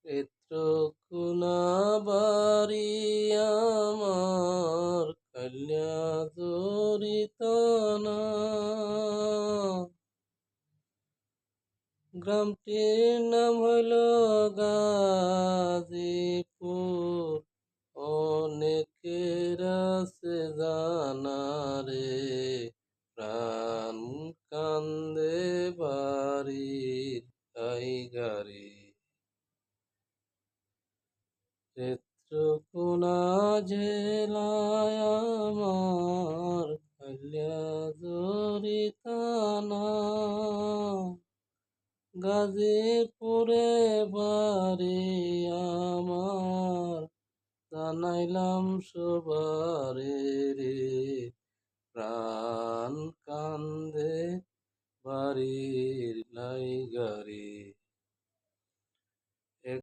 নেত্রকোনা বাড়ি আমার কল্যাজড়ি থানা। গ্রামটির নাম হইল গাজীপুর। অনেকের আছে জানা রে, প্রাণ কান্দে বাড়ির টাইগারে। নেত্রকোনা জেলায় আমার কল্যাজড়ি থানা। গাজীপুরে বাড়ি আমার, জানাইলাম সবারে রে, প্রাণ কান্দে বাড়ির লাইগারে।